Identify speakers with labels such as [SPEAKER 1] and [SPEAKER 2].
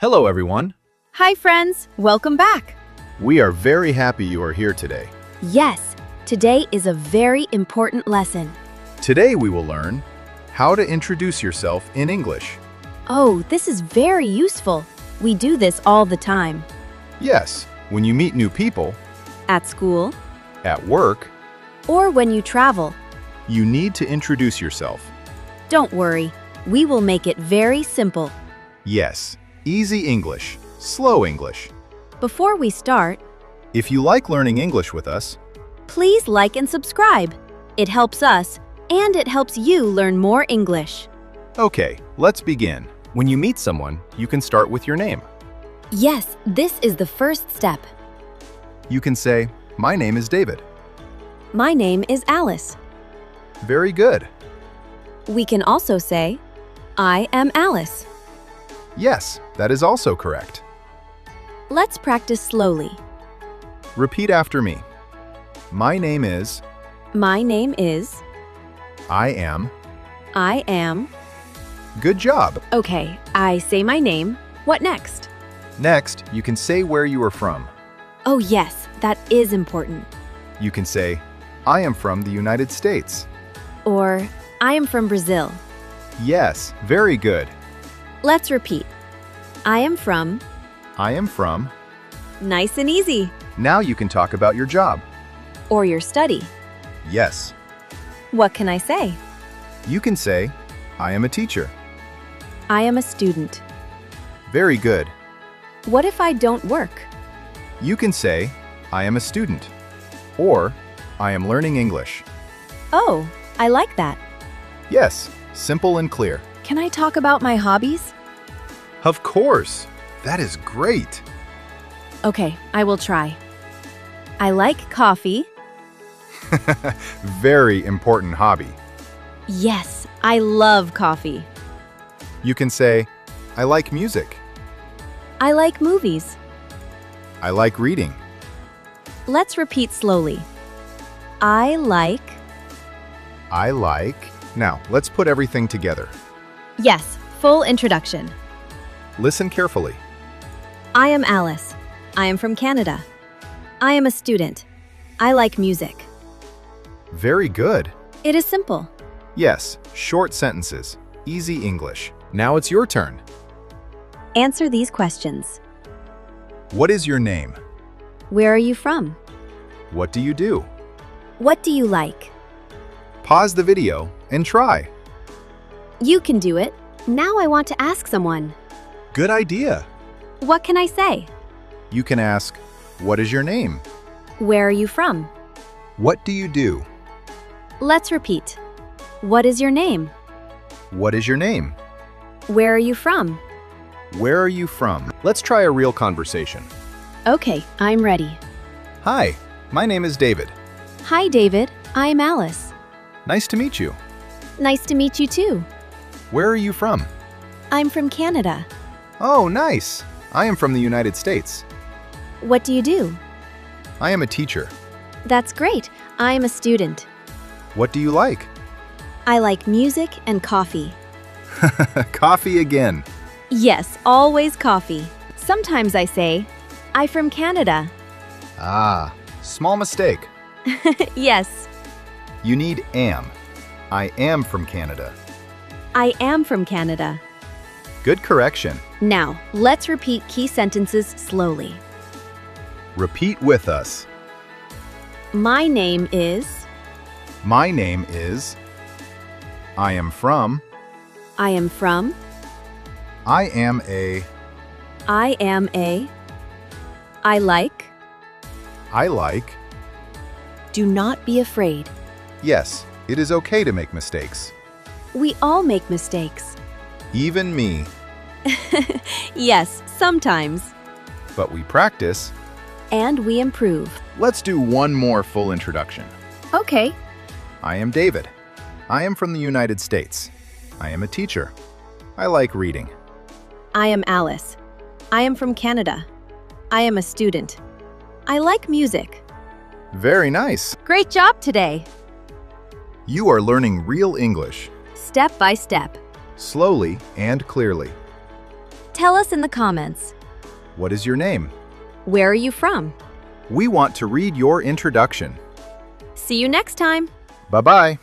[SPEAKER 1] Hello, everyone.
[SPEAKER 2] Hi, friends. Welcome back.
[SPEAKER 1] We are very happy you are here today.
[SPEAKER 2] Yes, today is a very important lesson.
[SPEAKER 1] Today we will learn how to introduce yourself in English.
[SPEAKER 2] Oh, this is very useful. We do this all the time.
[SPEAKER 1] Yes, when you meet new people,
[SPEAKER 2] At school,
[SPEAKER 1] at work,
[SPEAKER 2] or when you travel.
[SPEAKER 1] you need to introduce yourself.
[SPEAKER 2] Don't worry, we will make it very simple.
[SPEAKER 1] Yes, easy English, slow English.
[SPEAKER 2] Before we start,
[SPEAKER 1] If you like learning English with us,
[SPEAKER 2] please like and subscribe. It helps us, and it helps you learn more English.
[SPEAKER 1] okay, let's begin. When you meet someone, you can start with your name.
[SPEAKER 2] Yes, this is the first step.
[SPEAKER 1] You can say, "My name is David."
[SPEAKER 2] My name is Alice.
[SPEAKER 1] Very good.
[SPEAKER 2] We can also say, I am Alice.
[SPEAKER 1] Yes, that is also correct.
[SPEAKER 2] Let's practice slowly.
[SPEAKER 1] Repeat after me. My name is,
[SPEAKER 2] My name is,
[SPEAKER 1] I am.
[SPEAKER 2] I am.
[SPEAKER 1] Good job.
[SPEAKER 2] Okay, I say my name. What next?
[SPEAKER 1] Next, you can say where you are from.
[SPEAKER 2] Oh yes, that is important.
[SPEAKER 1] You can say, I am from the United States.
[SPEAKER 2] Or, I am from Brazil.
[SPEAKER 1] Yes, very good.
[SPEAKER 2] Let's repeat. I am from.
[SPEAKER 1] I am from.
[SPEAKER 2] Nice and easy.
[SPEAKER 1] Now you can talk about your job.
[SPEAKER 2] Or your study.
[SPEAKER 1] Yes.
[SPEAKER 2] What can I say?
[SPEAKER 1] You can say, I am a teacher.
[SPEAKER 2] I am a student.
[SPEAKER 1] Very good.
[SPEAKER 2] What if I don't work?
[SPEAKER 1] You can say, I am a student. Or, I am learning English.
[SPEAKER 2] Oh, I like that.
[SPEAKER 1] Yes, simple and clear.
[SPEAKER 2] Can I talk about my hobbies?
[SPEAKER 1] Of course. That is great.
[SPEAKER 2] Okay, I will try. I like coffee.
[SPEAKER 1] Very important hobby.
[SPEAKER 2] Yes, I love coffee.
[SPEAKER 1] You can say, I like music.
[SPEAKER 2] I like movies.
[SPEAKER 1] I like reading.
[SPEAKER 2] Let's repeat slowly. I like.
[SPEAKER 1] I like. Now, let's put everything together.
[SPEAKER 2] Yes, full introduction.
[SPEAKER 1] Listen carefully.
[SPEAKER 2] I am Alice. I am from Canada. I am a student. I like music.
[SPEAKER 1] Very good.
[SPEAKER 2] It is simple.
[SPEAKER 1] Yes, short sentences. Easy English. Now it's your turn.
[SPEAKER 2] Answer these questions.
[SPEAKER 1] What is your name?
[SPEAKER 2] Where are you from?
[SPEAKER 1] What do you do?
[SPEAKER 2] What do you like?
[SPEAKER 1] Pause the video and try.
[SPEAKER 2] You can do it. Now I want to ask someone.
[SPEAKER 1] Good idea.
[SPEAKER 2] What can I say?
[SPEAKER 1] You can ask, what is your name?
[SPEAKER 2] Where are you from?
[SPEAKER 1] What do you do?
[SPEAKER 2] Let's repeat. What is your name?
[SPEAKER 1] What is your name?
[SPEAKER 2] Where are you from?
[SPEAKER 1] Where are you from? Let's try a real conversation.
[SPEAKER 2] Okay, I'm ready.
[SPEAKER 1] Hi, my name is David.
[SPEAKER 2] Hi, David. I'm Alice.
[SPEAKER 1] Nice to meet you.
[SPEAKER 2] Nice to meet you too.
[SPEAKER 1] Where are you from?
[SPEAKER 2] I'm from Canada.
[SPEAKER 1] Oh, nice. I am from the United States.
[SPEAKER 2] What do you do?
[SPEAKER 1] I am a teacher.
[SPEAKER 2] That's great. I'm a student.
[SPEAKER 1] What do you like?
[SPEAKER 2] I like music and coffee.
[SPEAKER 1] Coffee again.
[SPEAKER 2] Yes, always coffee. Sometimes I say, I'm from Canada.
[SPEAKER 1] Ah, small mistake.
[SPEAKER 2] Yes,
[SPEAKER 1] You need am. I am from Canada.
[SPEAKER 2] I am from Canada.
[SPEAKER 1] Good correction.
[SPEAKER 2] Now, let's repeat key sentences slowly.
[SPEAKER 1] Repeat with us.
[SPEAKER 2] My name is.
[SPEAKER 1] My name is. I am from.
[SPEAKER 2] I am from.
[SPEAKER 1] I am a.
[SPEAKER 2] I am a. I like.
[SPEAKER 1] I like.
[SPEAKER 2] Do not be afraid.
[SPEAKER 1] Yes, it is okay to make mistakes.
[SPEAKER 2] We all make mistakes.
[SPEAKER 1] Even me.
[SPEAKER 2] Yes, sometimes.
[SPEAKER 1] But we practice.
[SPEAKER 2] And we improve.
[SPEAKER 1] Let's do one more full introduction.
[SPEAKER 2] Okay.
[SPEAKER 1] I am David. I am from the United States. I am a teacher. I like reading.
[SPEAKER 2] I am Alice. I am from Canada. I am a student. I like music.
[SPEAKER 1] Very nice.
[SPEAKER 2] Great job today.
[SPEAKER 1] You are learning real English,
[SPEAKER 2] Step by step.
[SPEAKER 1] slowly and clearly.
[SPEAKER 3] Tell us in the comments.
[SPEAKER 1] What is your name?
[SPEAKER 2] Where are you from?
[SPEAKER 1] We want to read your introduction.
[SPEAKER 2] See you next time.
[SPEAKER 1] Bye-bye.